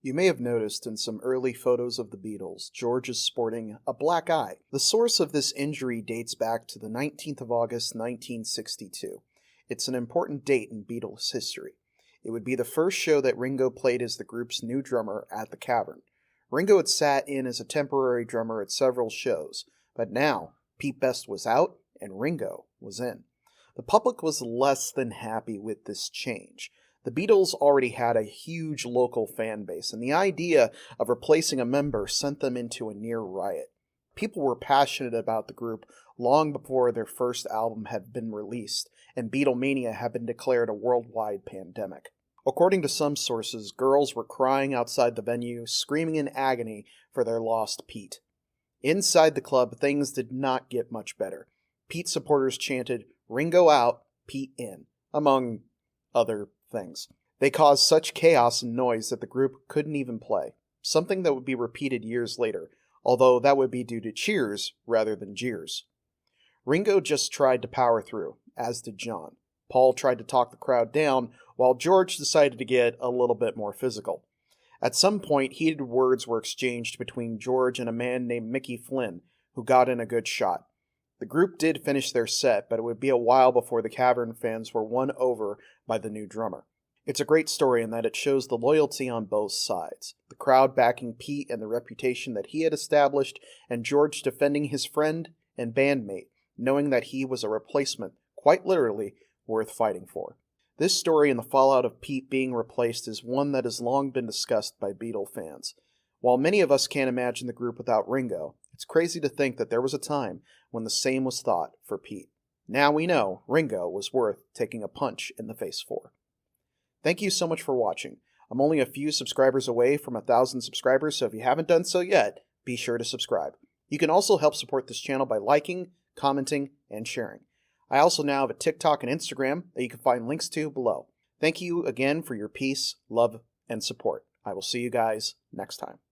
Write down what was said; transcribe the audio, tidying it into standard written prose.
You may have noticed in some early photos of the Beatles, George is sporting a black eye. The source of this injury dates back to the 19th of August 1962. It's an important date in Beatles history. It would be the first show that Ringo played as the group's new drummer at the Cavern. Ringo had sat in as a temporary drummer at several shows, but now Pete Best was out and Ringo was in. The public was less than happy with this change. The Beatles already had a huge local fan base, and the idea of replacing a member sent them into a near riot. People were passionate about the group long before their first album had been released, and Beatlemania had been declared a worldwide pandemic. According to some sources, girls were crying outside the venue, screaming in agony for their lost Pete. Inside the club, things did not get much better. Pete supporters chanted, "Ringo out, Pete in," among other things. They caused such chaos and noise that the group couldn't even play, something that would be repeated years later, although that would be due to cheers rather than jeers. Ringo just tried to power through, as did John. Paul tried to talk the crowd down, while George decided to get a little bit more physical. At some point, heated words were exchanged between George and a man named Mickey Flynn, who got in a good shot. The group did finish their set, but it would be a while before the Cavern fans were won over by the new drummer. It's a great story in that it shows the loyalty on both sides, the crowd backing Pete and the reputation that he had established, and George defending his friend and bandmate, knowing that he was a replacement, quite literally, worth fighting for. This story and the fallout of Pete being replaced is one that has long been discussed by Beatle fans. While many of us can't imagine the group without Ringo, it's crazy to think that there was a time when the same was thought for Pete. Now we know Ringo was worth taking a punch in the face for. Thank you so much for watching. I'm only a few subscribers away from 1,000 subscribers, so if you haven't done so yet, be sure to subscribe. You can also help support this channel by liking, commenting, and sharing. I also now have a TikTok and Instagram that you can find links to below. Thank you again for your peace, love, and support. I will see you guys next time.